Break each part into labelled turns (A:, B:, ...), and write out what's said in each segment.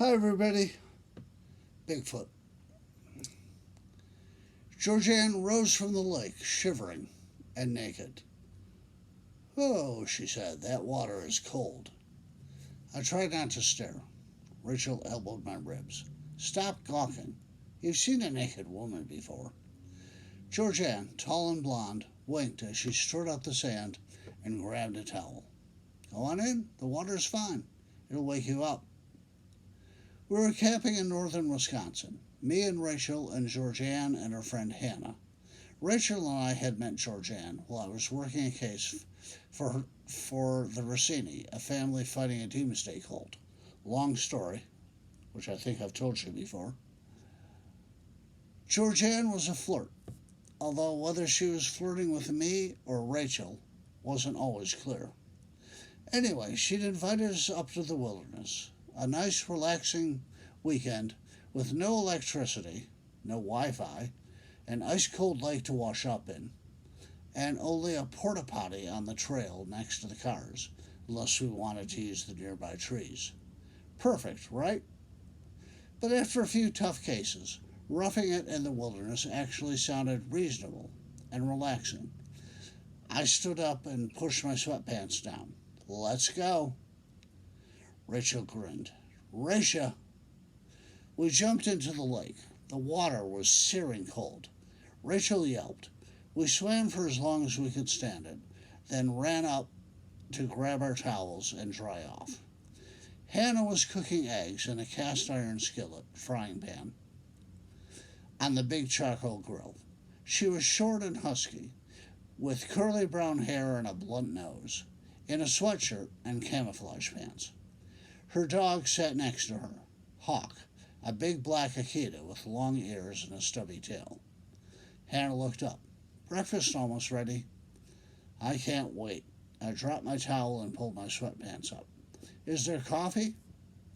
A: Hi, everybody. Bigfoot. Georgianne rose from the lake, shivering and naked. Oh, she said, that water is cold. I tried not to stare. Rachel elbowed my ribs. Stop gawking. You've seen a naked woman before. Georgianne, tall and blonde, winked as she stirred up the sand and grabbed a towel. Go on in. The water's fine. It'll wake you up. We were camping in northern Wisconsin. Me and Rachel and Georgianne and her friend Hannah. Rachel and I had met Georgianne while I was working a case for the Rossini, a family fighting a doomsday cult. Long story, which I think I've told you before. Georgianne was a flirt, although whether she was flirting with me or Rachel wasn't always clear. Anyway, she'd invited us up to the wilderness. A nice, relaxing weekend with no electricity, no Wi-Fi, an ice-cold lake to wash up in, and only a porta-potty on the trail next to the cars, unless we wanted to use the nearby trees. Perfect, right? But after a few tough cases, roughing it in the wilderness actually sounded reasonable and relaxing. I stood up and pushed my sweatpants down. Let's go. Rachel grinned. Racia! We jumped into the lake. The water was searing cold. Rachel yelped. We swam for as long as we could stand it, then ran up to grab our towels and dry off. Hannah was cooking eggs in a cast iron skillet, frying pan, on the big charcoal grill. She was short and husky, with curly brown hair and a blunt nose, in a sweatshirt and camouflage pants. Her dog sat next to her, Hawk, a big black Akita with long ears and a stubby tail. Hannah looked up. Breakfast almost ready. I can't wait. I dropped my towel and pulled my sweatpants up. Is there coffee?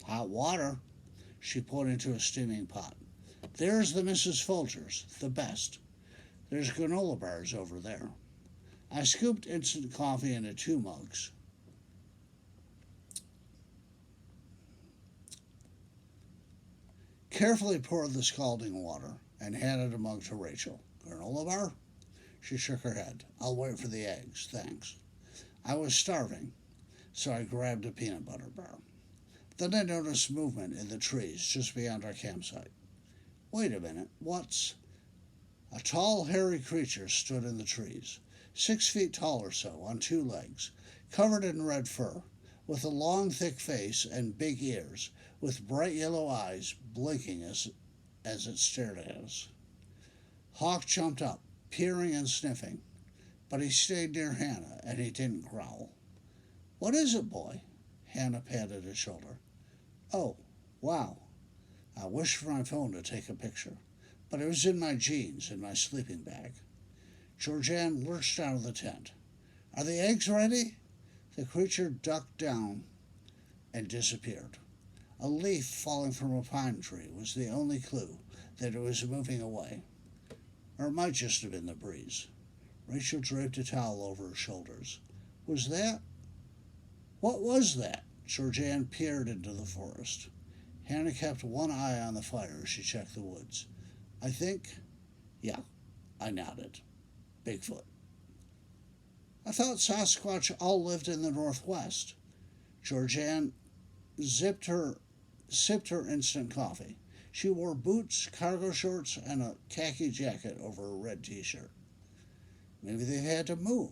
A: Hot water. She pointed to a steaming pot. There's the Mrs. Folgers, the best. There's granola bars over there. I scooped instant coffee into 2 mugs. Carefully poured the scalding water and handed a mug to Rachel. Granola bar? She shook her head. I'll wait for the eggs, thanks. I was starving, so I grabbed a peanut butter bar. Then I noticed movement in the trees just beyond our campsite. Wait a minute, what's... A tall, hairy creature stood in the trees, 6 feet tall or so, on 2 legs, covered in red fur, with a long, thick face and big ears, with bright yellow eyes blinking as it stared at us. Hawk jumped up, peering and sniffing, but he stayed near Hannah, and he didn't growl. What is it, boy? Hannah patted his shoulder. Oh, wow. I wished for my phone to take a picture, but it was in my jeans, in my sleeping bag. Georgianne lurched out of the tent. Are the eggs ready? The creature ducked down and disappeared. A leaf falling from a pine tree was the only clue that it was moving away. Or it might just have been the breeze. Rachel draped a towel over her shoulders. Was that? What was that? Georgianne peered into the forest. Hannah kept one eye on the fire as she checked the woods. I think... Yeah, I nodded. Bigfoot. I thought Sasquatch all lived in the Northwest. Georgianne sipped her instant coffee. She wore boots, cargo shorts, and a khaki jacket over a red t-shirt. Maybe they had to move.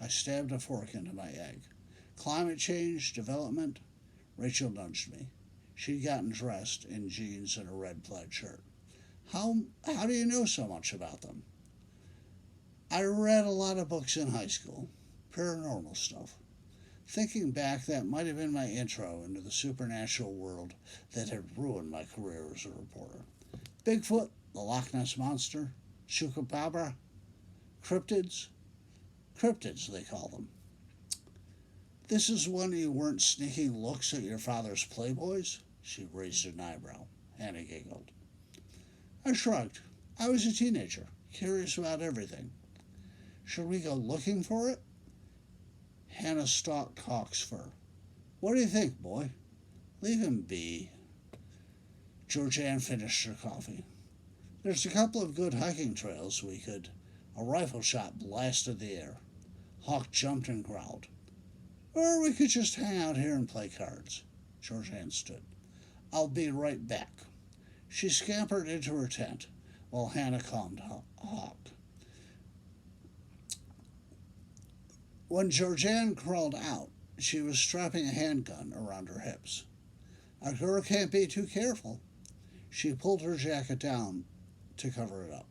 A: I stabbed a fork into my egg. Climate change, development. Rachel nudged me. She'd gotten dressed in jeans and a red plaid shirt. How do you know so much about them? I read a lot of books in high school. Paranormal stuff. Thinking back, that might have been my intro into the supernatural world that had ruined my career as a reporter. Bigfoot, the Loch Ness Monster, Chupacabra, cryptids. Cryptids, they call them. This is when you weren't sneaking looks at your father's playboys? She raised an eyebrow. Hannah giggled. I shrugged. I was a teenager, curious about everything. Should we go looking for it? Hannah stalked Hawk's fur. What do you think, boy? Leave him be. Georgianne finished her coffee. There's a couple of good hiking trails we could. A rifle shot blasted the air. Hawk jumped and growled. Or we could just hang out here and play cards. Georgianne stood. I'll be right back. She scampered into her tent while Hannah calmed Hawk. When Georgianne crawled out, she was strapping a handgun around her hips. A girl can't be too careful. She pulled her jacket down to cover it up.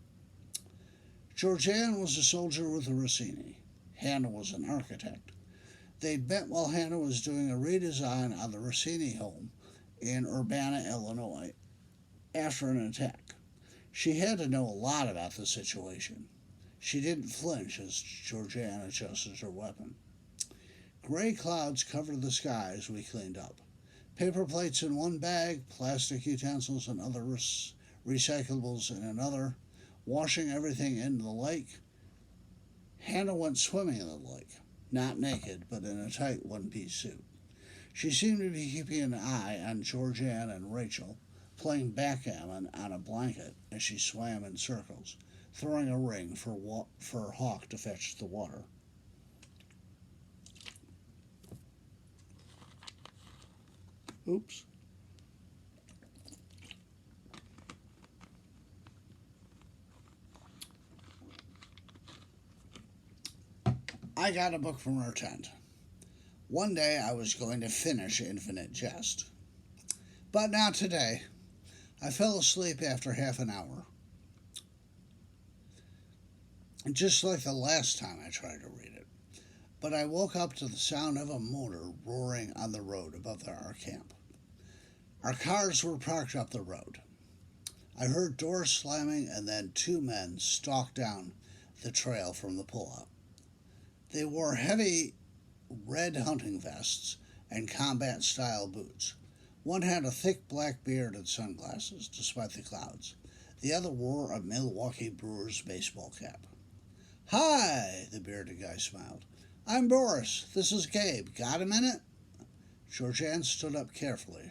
A: Georgianne was a soldier with the Rossini. Hannah was an architect. They'd met while Hannah was doing a redesign on the Rossini home in Urbana, Illinois, after an attack. She had to know a lot about the situation. She didn't flinch as Georgianne adjusted her weapon. Gray clouds covered the sky as we cleaned up. Paper plates in one bag, plastic utensils and other recyclables in another, washing everything into the lake. Hannah went swimming in the lake, not naked, but in a tight one-piece suit. She seemed to be keeping an eye on Georgianne and Rachel, playing backgammon on a blanket as she swam in circles, throwing a ring for Hawk to fetch the water. Oops. I got a book from our tent. One day I was going to finish Infinite Jest. But not today. I fell asleep after half an hour. Just like the last time I tried to read it. But I woke up to the sound of a motor roaring on the road above our camp. Our cars were parked up the road. I heard doors slamming and then two men stalked down the trail from the pullout. They wore heavy red hunting vests and combat-style boots. One had a thick black beard and sunglasses, despite the clouds. The other wore a Milwaukee Brewers baseball cap. Hi, the bearded guy smiled. I'm Boris. This is Gabe. Got a minute? Georgianne stood up carefully.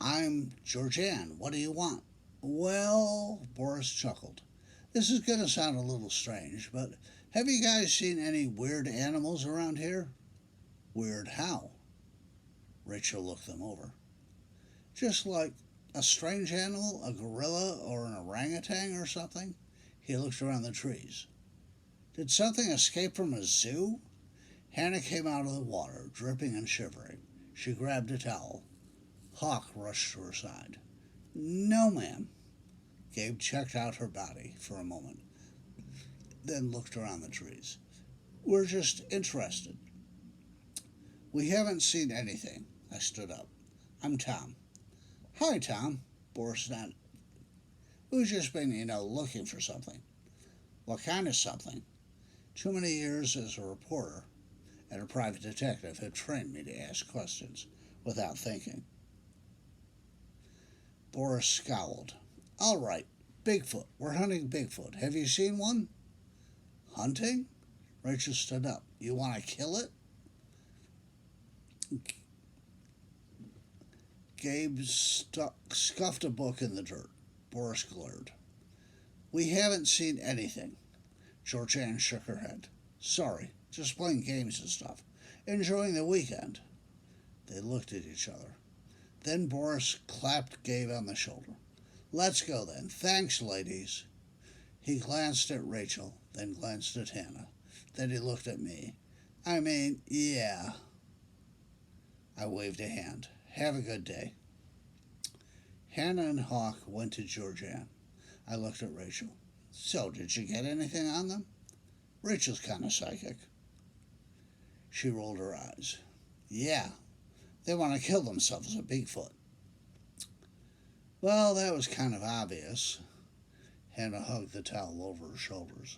A: I'm Georgianne. What do you want? Well, Boris chuckled. This is going to sound a little strange, but have you guys seen any weird animals around here? Weird how? Rachel looked them over. Just like a strange animal, a gorilla or an orangutan or something? He looked around the trees. Did something escape from a zoo? Hannah came out of the water, dripping and shivering. She grabbed a towel. Hawk rushed to her side. No, ma'am. Gabe checked out her body for a moment, then looked around the trees. We're just interested. We haven't seen anything. I stood up. I'm Tom. Hi, Tom. Boris nodded. We've just been, looking for something. What kind of something? Too many years as a reporter and a private detective have trained me to ask questions without thinking. Boris scowled. All right, Bigfoot. We're hunting Bigfoot. Have you seen one? Hunting? Rachel stood up. You want to kill it? Gabe scuffed a book in the dirt. Boris glared. We haven't seen anything. Georgianne shook her head. Sorry, just playing games and stuff. Enjoying the weekend. They looked at each other. Then Boris clapped Gabe on the shoulder. Let's go then. Thanks, ladies. He glanced at Rachel, then glanced at Hannah. Then he looked at me. Yeah. I waved a hand. Have a good day. Hannah and Hawk went to Georgianne. I looked at Rachel. So, did you get anything on them? Rachel's kind of psychic. She rolled her eyes. Yeah, they want to kill themselves a Bigfoot. Well, that was kind of obvious. Hannah hugged the towel over her shoulders.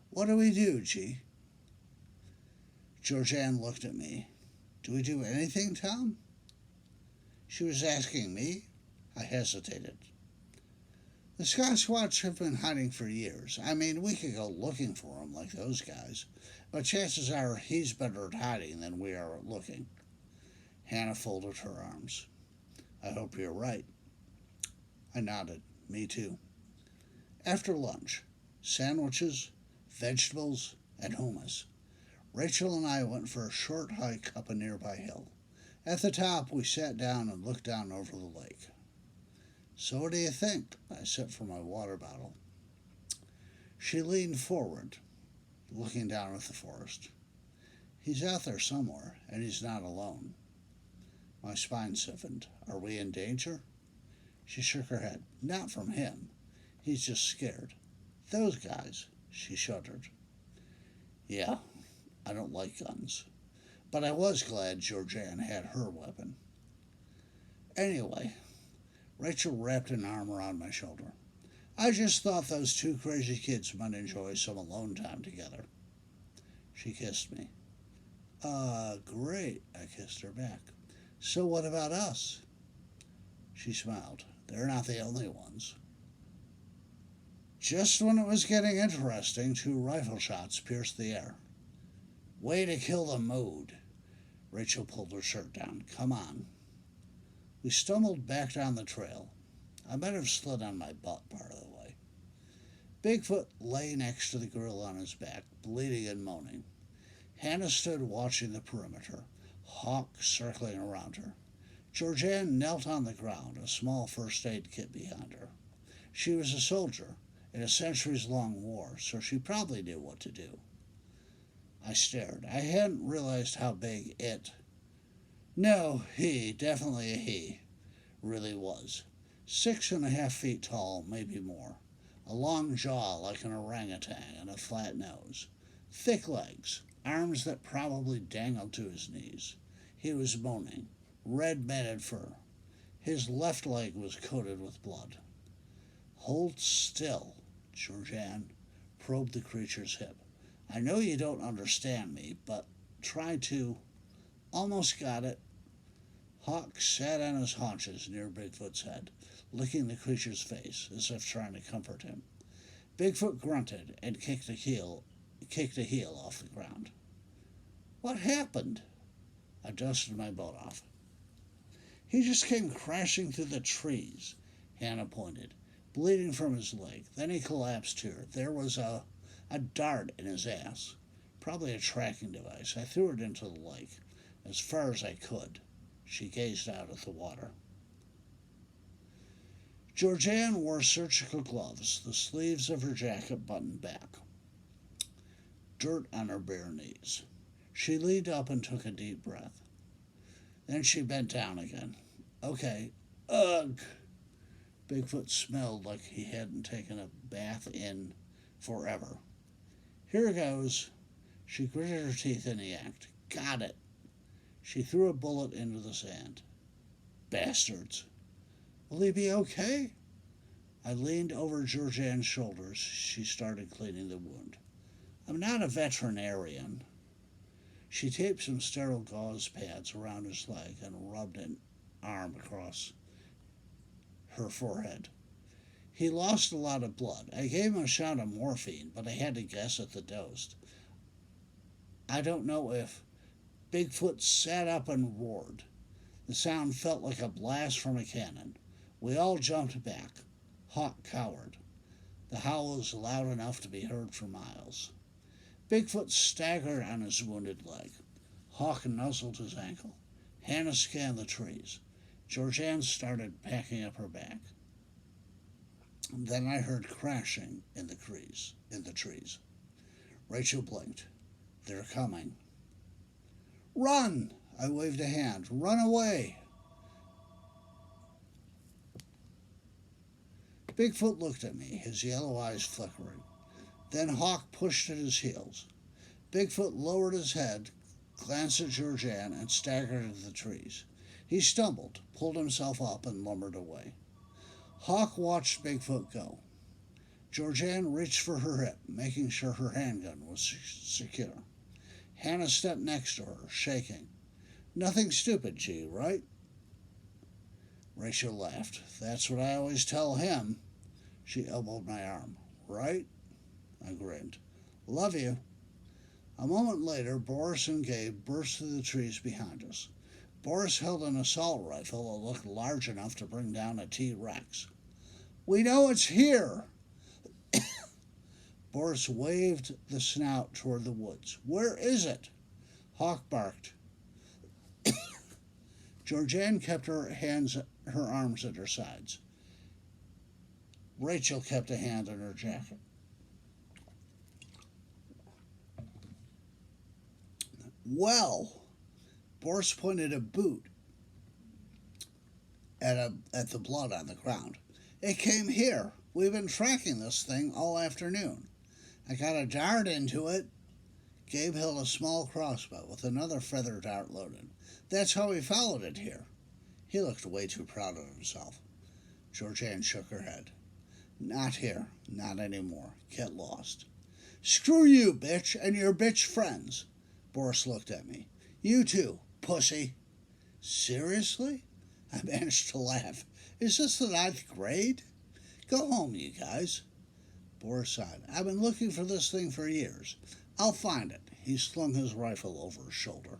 A: What do we do, G? Georgianne looked at me. Do we do anything, Tom? She was asking me. I hesitated. The Sasquatch have been hiding for years. We could go looking for him like those guys, but chances are he's better at hiding than we are at looking. Hannah folded her arms. I hope you're right. I nodded. Me too. After lunch, sandwiches, vegetables, and hummus, Rachel and I went for a short hike up a nearby hill. At the top, we sat down and looked down over the lake. So what do you think? I sipped from my water bottle. She leaned forward, looking down at the forest. He's out there somewhere, and he's not alone. My spine stiffened. Are we in danger? She shook her head. Not from him. He's just scared. Those guys. She shuddered. Yeah, I don't like guns. But I was glad Georgianne had her weapon. Anyway, Rachel wrapped an arm around my shoulder. I just thought those two crazy kids might enjoy some alone time together. She kissed me. Great, I kissed her back. So what about us? She smiled. They're not the only ones. Just when it was getting interesting, two rifle shots pierced the air. Way to kill the mood. Rachel pulled her shirt down. Come on. We stumbled back down the trail. I might have slid on my butt part of the way. Bigfoot lay next to the grill on his back, bleeding and moaning. Hannah stood watching the perimeter, Hawk circling around her. Georgianne knelt on the ground, a small first aid kit behind her. She was a soldier in a centuries-long war, so she probably knew what to do. I stared. I hadn't realized how big it... No, he, definitely a he, really was. 6.5 feet tall, maybe more. A long jaw like an orangutan and a flat nose. Thick legs, arms that probably dangled to his knees. He was moaning. Red matted fur. His left leg was coated with blood. Hold still, Georgianne probed the creature's hip. I know you don't understand me, but try to. Almost got it. Hawk sat on his haunches near Bigfoot's head, licking the creature's face as if trying to comfort him. Bigfoot grunted and kicked a heel off the ground. What happened? I dusted my boat off. He just came crashing through the trees, Hannah pointed, bleeding from his leg. Then he collapsed here. There was a dart in his ass, probably a tracking device. I threw it into the lake, as far as I could. She gazed out at the water. Georgianne wore surgical gloves, the sleeves of her jacket buttoned back. Dirt on her bare knees. She leaned up and took a deep breath. Then she bent down again. Okay. Ugh! Bigfoot smelled like he hadn't taken a bath in forever. Here goes. She gritted her teeth in the act. Got it. She threw a bullet into the sand. Bastards. Will he be okay? I leaned over Georgianne's shoulders. She started cleaning the wound. I'm not a veterinarian. She taped some sterile gauze pads around his leg and rubbed an arm across her forehead. He lost a lot of blood. I gave him a shot of morphine, but I had to guess at the dose. I don't know if... Bigfoot sat up and roared. The sound felt like a blast from a cannon. We all jumped back. Hawk cowered. The howl was loud enough to be heard for miles. Bigfoot staggered on his wounded leg. Hawk nuzzled his ankle. Hannah scanned the trees. Georgianne started packing up her bag. Then I heard crashing in the trees. Rachel blinked. They're coming. Run! I waved a hand. Run away! Bigfoot looked at me, his yellow eyes flickering. Then Hawk pushed at his heels. Bigfoot lowered his head, glanced at Georgianne, and staggered into the trees. He stumbled, pulled himself up, and lumbered away. Hawk watched Bigfoot go. Georgianne reached for her hip, making sure her handgun was secure. Hannah stepped next to her, shaking. Nothing stupid, G, right? Rachel laughed. That's what I always tell him. She elbowed my arm. Right? I grinned. Love you. A moment later, Boris and Gabe burst through the trees behind us. Boris held an assault rifle that looked large enough to bring down a T-Rex. "We know it's here!" Boris waved the snout toward the woods. "Where is it?" Hawk barked. Georgianne kept her arms at her sides. Rachel kept a hand in her jacket. "Well," Boris pointed a boot at the blood on the ground. "It came here. We've been tracking this thing all afternoon. I got a dart into it." Gabe held a small crossbow with another feather dart loaded. "That's how we followed it here." He looked way too proud of himself. Georgianne shook her head. "Not here. Not anymore. Get lost." "Screw you, bitch, and your bitch friends." Boris looked at me. "You too, pussy." "Seriously?" I managed to laugh. "Is this the 9th grade? Go home, you guys." Boris sighed. "I've been looking for this thing for years. I'll find it." He slung his rifle over his shoulder.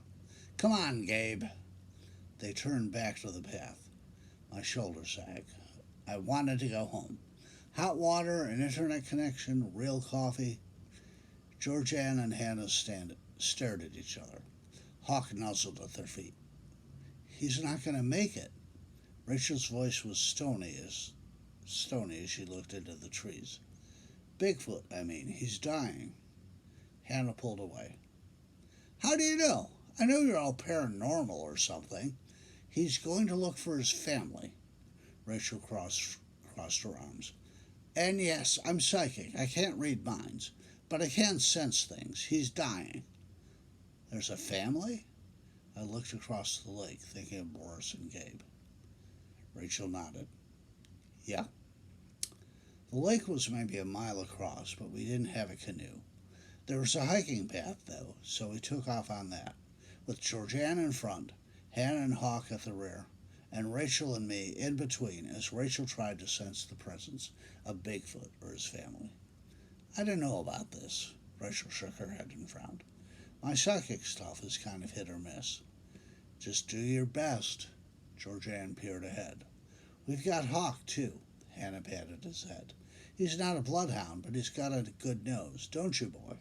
A: "Come on, Gabe." They turned back to the path. My shoulders sagged. I wanted to go home. Hot water, an internet connection, real coffee. Georgianne and Hannah stared at each other. Hawk nuzzled at their feet. "He's not going to make it." Rachel's voice was stony as she looked into the trees. "Bigfoot, I mean. He's dying." Hannah pulled away. "How do you know? I know you're all paranormal or something." "He's going to look for his family." Rachel crossed her arms. "And yes, I'm psychic. I can't read minds, but I can sense things. He's dying." "There's a family?" I looked across the lake, thinking of Boris and Gabe. Rachel nodded. "Yeah." The lake was maybe a mile across, but we didn't have a canoe. There was a hiking path, though, so we took off on that, with Georgianne in front, Hannah and Hawk at the rear, and Rachel and me in between as Rachel tried to sense the presence of Bigfoot or his family. "I don't know about this." Rachel shook her head and frowned. "My psychic stuff is kind of hit or miss." "Just do your best." Georgianne peered ahead. "We've got Hawk, too." Hannah patted his head. "He's not a bloodhound, but he's got a good nose, don't you, boy?"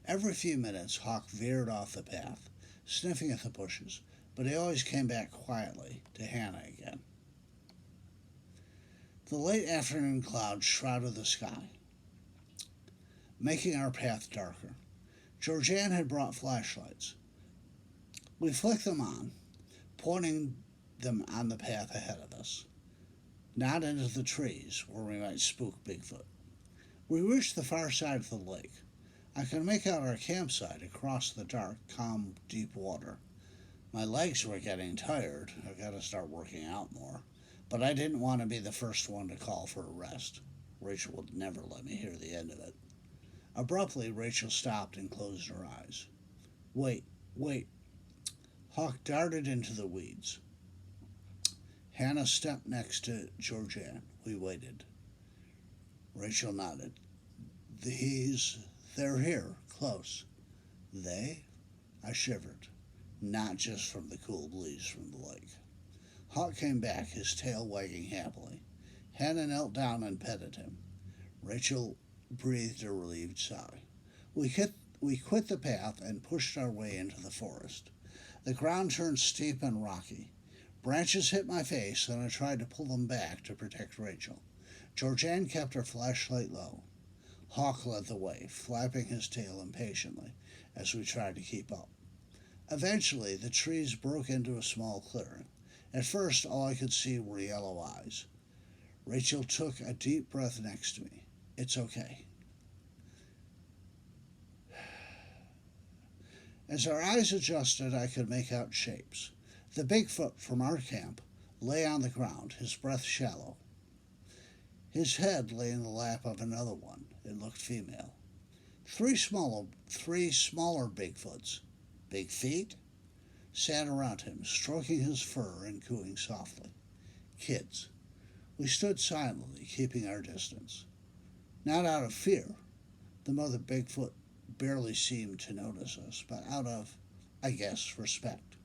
A: Every few minutes, Hawk veered off the path, sniffing at the bushes, but he always came back quietly to Hannah again. The late afternoon clouds shrouded the sky, making our path darker. Georgianne had brought flashlights. We flicked them on, pointing them on the path ahead of us, not into the trees where we might spook Bigfoot. We reached the far side of the lake. I could make out our campsite across the dark, calm, deep water. My legs were getting tired. I've got to start working out more. But I didn't want to be the first one to call for a rest. Rachel would never let me hear the end of it. Abruptly, Rachel stopped and closed her eyes. Wait. Hawk darted into the weeds. Hannah stepped next to Georgianne. We waited. Rachel nodded. They're here, close. They? I shivered, not just from the cool breeze from the lake. Hawk came back, his tail wagging happily. Hannah knelt down and petted him. Rachel breathed a relieved sigh. We quit the path and pushed our way into the forest. The ground turned steep and rocky. Branches hit my face, and I tried to pull them back to protect Rachel. Georgianne kept her flashlight low. Hawk led the way, flapping his tail impatiently as we tried to keep up. Eventually, the trees broke into a small clearing. At first, all I could see were yellow eyes. Rachel took a deep breath next to me. It's okay. As our eyes adjusted, I could make out shapes. The Bigfoot from our camp lay on the ground, his breath shallow. His head lay in the lap of another one. It looked female. Three smaller Bigfoots, big feet, sat around him, stroking his fur and cooing softly. Kids. We stood silently, keeping our distance. Not out of fear. The mother Bigfoot barely seemed to notice us, but out of, I guess, respect.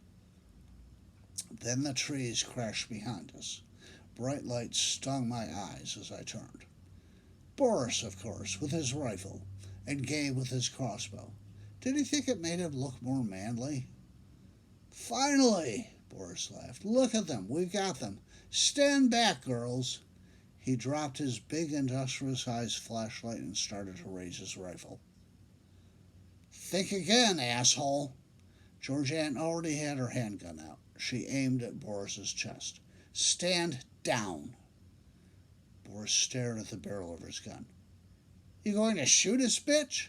A: Then the trees crashed behind us. Bright lights stung my eyes as I turned. Boris, of course, with his rifle, and Gabe with his crossbow. Did he think it made him look more manly? "Finally!" Boris laughed. "Look at them. We've got them. Stand back, girls." He dropped his big industrial-sized flashlight and started to raise his rifle. "Think again, asshole." Georgianne already had her handgun out. She aimed at Boris's chest. "Stand down." Boris stared at the barrel of his gun. "You going to shoot us, bitch?"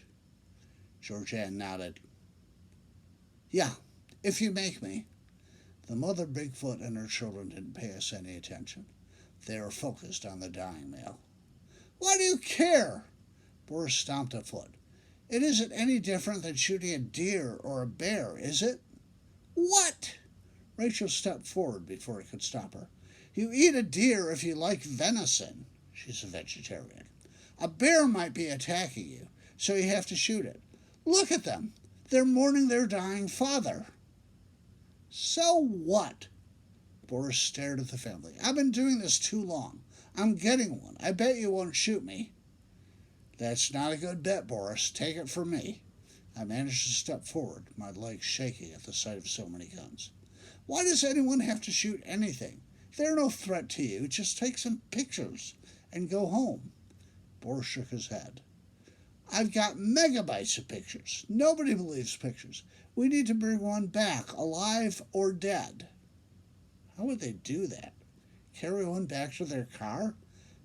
A: Georgianne nodded. "Yeah, if you make me." The mother Bigfoot and her children didn't pay us any attention. They were focused on the dying male. "Why do you care?" Boris stomped a foot. "It isn't any different than shooting a deer or a bear, is it?" "What?" Rachel stepped forward before he could stop her. "You eat a deer if you like venison." She's a vegetarian. "A bear might be attacking you, so you have to shoot it. Look at them. They're mourning their dying father." "So what?" Boris stared at the family. "I've been doing this too long. I'm getting one. I bet you won't shoot me." "That's not a good bet, Boris. Take it from me." I managed to step forward, my legs shaking at the sight of so many guns. "Why does anyone have to shoot anything? They're no threat to you. Just take some pictures and go home." Boris shook his head. "I've got megabytes of pictures. Nobody believes pictures. We need to bring one back, alive or dead." How would they do that? Carry one back to their car?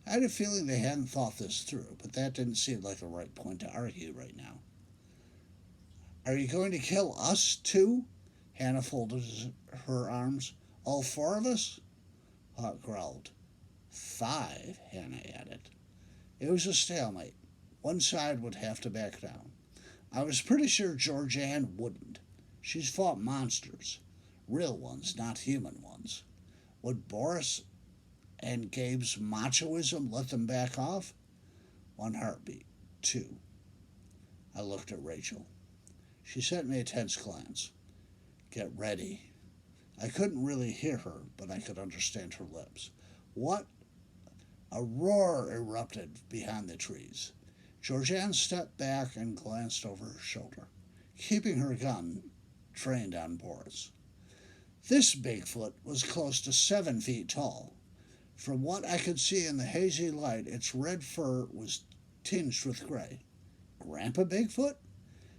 A: I had a feeling they hadn't thought this through, but that didn't seem like the right point to argue right now. "Are you going to kill us, too?" Hannah folded her arms. "All four of us?" Hawk growled. "5," Hannah added. It was a stalemate. One side would have to back down. I was pretty sure Georgianne wouldn't. She's fought monsters. Real ones, not human ones. Would Boris and Gabe's machoism let them back off? One heartbeat. 2. I looked at Rachel. She sent me a tense glance. "Get ready." I couldn't really hear her, but I could understand her lips. "What?" A roar erupted behind the trees. Georgianne stepped back and glanced over her shoulder, keeping her gun trained on Boris. This Bigfoot was close to 7 feet tall. From what I could see in the hazy light, its red fur was tinged with gray. Grandpa Bigfoot?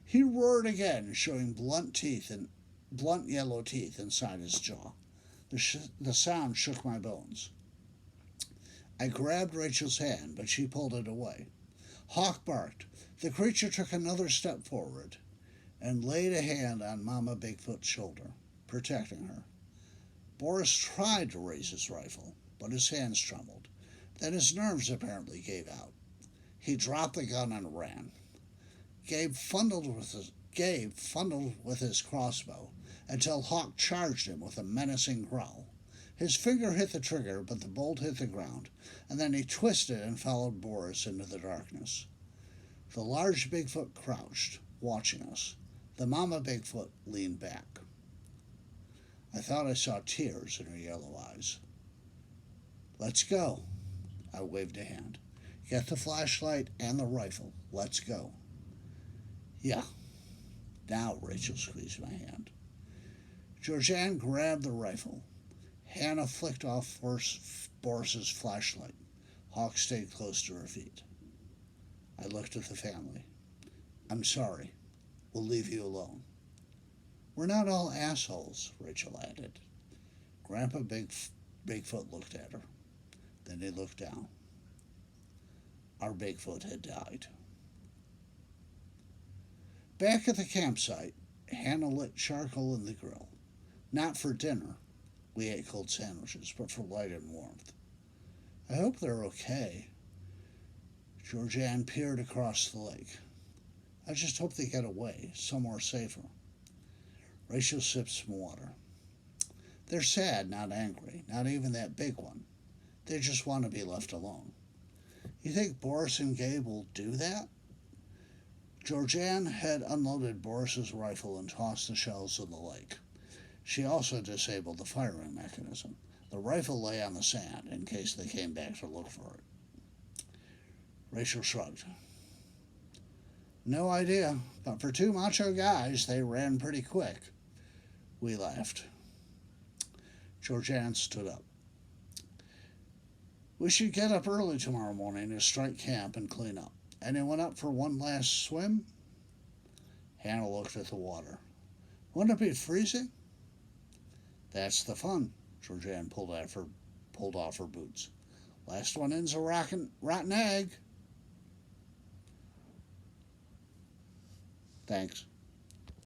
A: He roared again, showing blunt yellow teeth inside his jaw. The sound shook my bones. I grabbed Rachel's hand, but she pulled it away. Hawk barked. The creature took another step forward and laid a hand on Mama Bigfoot's shoulder, protecting her. Boris tried to raise his rifle, but his hands trembled. Then his nerves apparently gave out. He dropped the gun and ran. Gabe fumbled with his crossbow until Hawk charged him with a menacing growl. His finger hit the trigger, but the bolt hit the ground, and then he twisted and followed Boris into the darkness. The large Bigfoot crouched, watching us. The Mama Bigfoot leaned back. I thought I saw tears in her yellow eyes. "Let's go." I waved a hand. "Get the flashlight and the rifle. Let's go." "Yeah." Now Rachel squeezed my hand. Georgianne grabbed the rifle. Hannah flicked off Boris's flashlight. Hawk stayed close to her feet. I looked at the family. "I'm sorry. We'll leave you alone." "We're not all assholes," Rachel added. Grandpa Bigfoot looked at her. Then he looked down. Our Bigfoot had died. Back at the campsite, Hannah lit charcoal in the grill. Not for dinner. We ate cold sandwiches, but for light and warmth. "I hope they're okay." Georgianne peered across the lake. "I just hope they get away, somewhere safer." Rachel sipped some water. "They're sad, not angry, not even that big one. They just want to be left alone." "You think Boris and Gabe will do that?" Georgianne had unloaded Boris's rifle and tossed the shells in the lake. She also disabled the firing mechanism. The rifle lay on the sand in case they came back to look for it. Rachel shrugged. No idea, but for two macho guys, they ran pretty quick. We laughed. Georgianne stood up. We should get up early tomorrow morning to strike camp and clean up. Anyone up for one last swim? Hannah looked at the water. Wouldn't it be freezing? That's the fun. Georgianne pulled off her boots. Last one in's a rotten egg. Thanks.